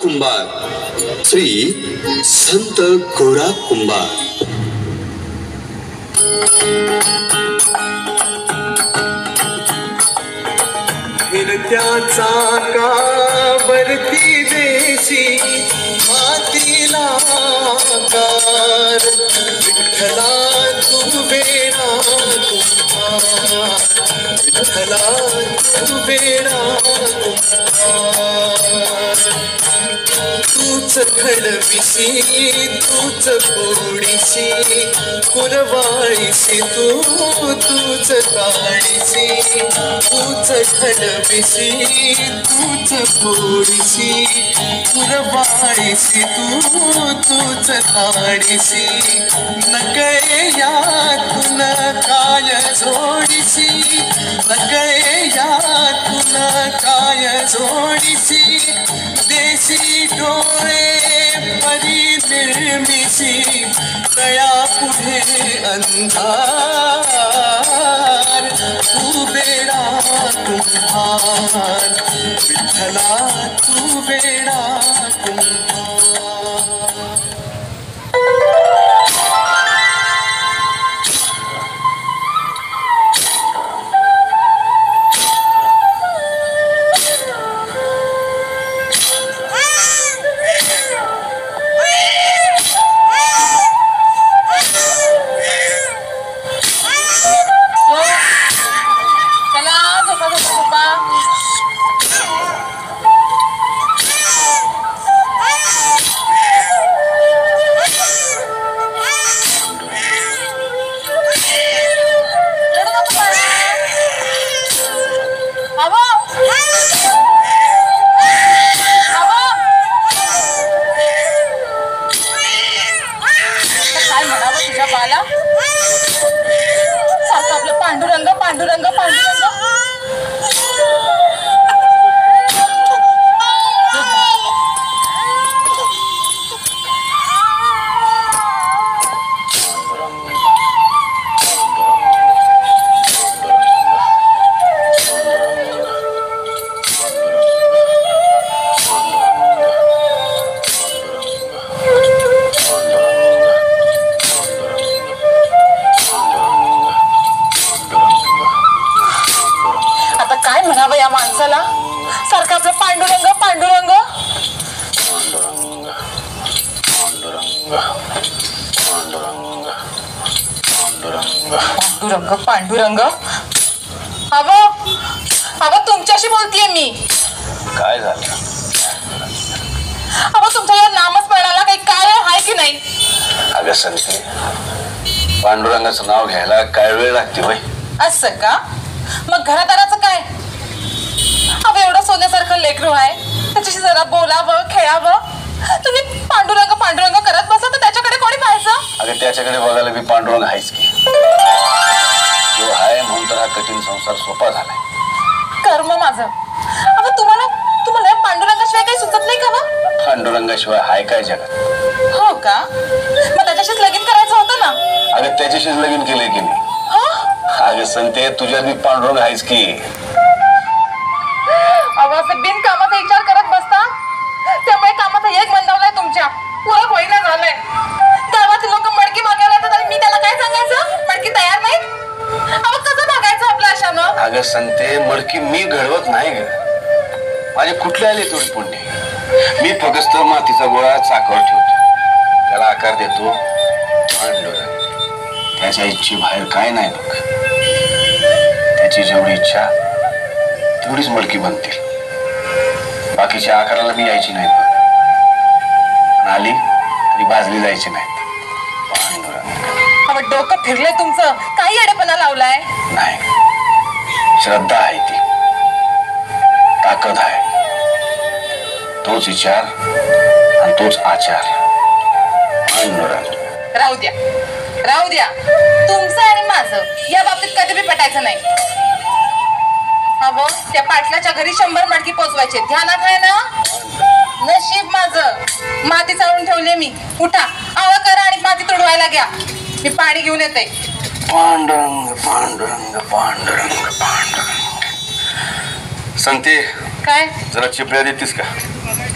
कुंभार श्री संत गोरा कुंभार। फिरत्याचा कावरती देशी मातीला कार विठ्ठला तू वेणा कुंभार, विठ्ठला तू वेणा कुंभार। तूच घडविसी तूच फोडीसी कुरवाळीसी तूच काढीसी। तूच घडविसी तूच फोडीसी कुरवाळीसी तूच काढीसी। नकळे यातून काय जोडीसी, नकळे यातून काय जोडीसी। देशी डोळे परी निर्मिसी दया पुढे अंधार। तू बेडा कुंभार, विठ्ठला तू बेडा कुंभार। पांडुरंग पांडुरंग पांडुरंग या माणसाला सारखं आपलं पांडुरंग पांडुरंग पांडुरंग पांडुरंग। अहो अहो तुमच्याशी बोलतीये मी। काय झालं? अहो तुमच्या या नामस्मरणाला काही काय आहे की नाही? अगं संते, पांडुरंगाचं नाव घ्यायला काय वेळ लागते होय? असं का? मग घरादाराचं काय? अहो एवढं सोन्यासारखं लेकरू आहे, त्याच्याशी जरा बोलावं खेळावं। तुम्ही पांडुरंग पांडुरंग करत बसला तर त्याच्याकडे कोणी पाहायचं? अगं त्याच्याकडे बघायला मी पांडुरंग आहेच की। तो आहे म्हणून तर हा कठीण संसार सोपा झालाय। कर्म माझं। अहो तुम्हाला या पांडुरंगाशिवाय काही सुचत नाही का ना? पांडुरंगाशिवाय हाय काय जगात? हो का? मग त्याच्याशीच लगीन करायचं होतं ना? अगं त्याच्याशीच लगीन केलंय की मी। अगं संते, तुझ्यात मी पांडुरंग आहेच की। अहो असं बिनकामाचा विचार करत बसता, त्यामुळे कामाचा एक मंदावलाय तुमच्या, पुरं होईना झालंय। गावातील लोक मडकी मागायला येतात आणि मी त्याला काय सांगायचं? मडकी तयार नाही? अहो कसं मागायचं आपल्या आशानं? अगं संते, मडकी मी घडवत नाही ग, माझे कुठले आले थोडी पुण्य। मी फक्त मातीचा गोळा चाकावर ठेवतो, त्याला आकार देतो पांडुरंग। त्याच्या इच्छे बाहेर काय नाही बघ। त्याची जेवढी इच्छा तेवढीच मडकी बनतील, बाकीच्या आकाराला मी यायची नाहीत बघ। आली तरी भाजली जायची नाहीत। पांडुरंग। अहो डोकं फिरलंय तुमचं, काही अडेपणा लावलाय? नाही, श्रद्धा आहे ती, ताकद आहे, तोच विचार आणि तोच आचार। पांडुरंग। राहू द्या राहू द्या, तुमचं आणि माझं या बाबतीत कधी बी पटायचं नाही। अहो त्या पाटलाच्या घरी 100 मडकी पोचवायचे, ध्यानात आहे ना? नशीब माझं, माती चाळून ठेवले मी। उठा, आवा करा आणि माती तुडवायला घ्या, मी पाणी घेऊन येते। पांडुरंग पांडुरंग पांडुरंग पांडुरंग। संते, काय? जरा चिपळ्या देतीस का?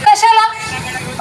कशाला?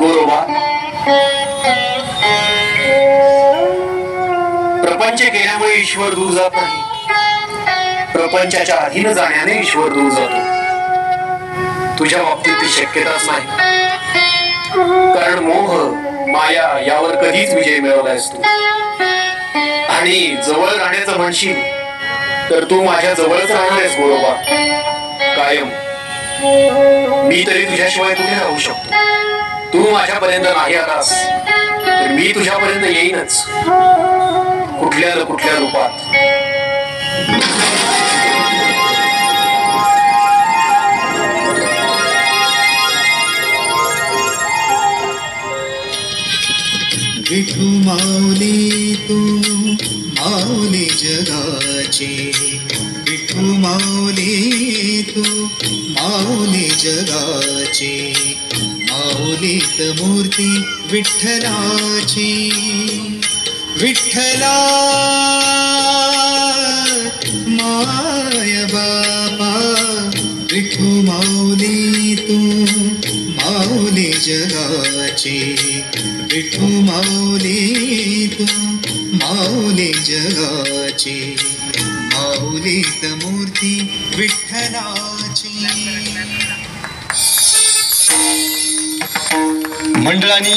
गोरोबा, प्रपंच केल्यामुळे ईश्वर दूर जात नाही, प्रपंचाच्या अधीन जाण्याने ईश्वर दूर जातो. तुझ्या बाबतीत ती शक्यताच नाही, कारण मोह माया यावर कधीच विजय मिळवलायस तू. आणि जवळ राहण्याचं म्हणशील तर तू माझ्या जवळच राहणार आहेस गोरोबा, कायम. मी तरी तुझ्याशिवाय कुठे राहू शकतो. तू माझ्यापर्यंत नाही आलास तर मी तुझ्यापर्यंत येईनच, कुठल्या न कुठल्या रूपात. विठू माऊली तू माऊली जगाची, विठू माऊली तू माऊली जगाची, माऊलीत मूर्ती विठ्ठलाची. विठ्ठला माय बाबा, विठू माऊली तू माऊली जगाची, विठू माऊली तू माऊली जगाची, माऊलीत मूर्ती विठ्ठलाची. मंडळांनी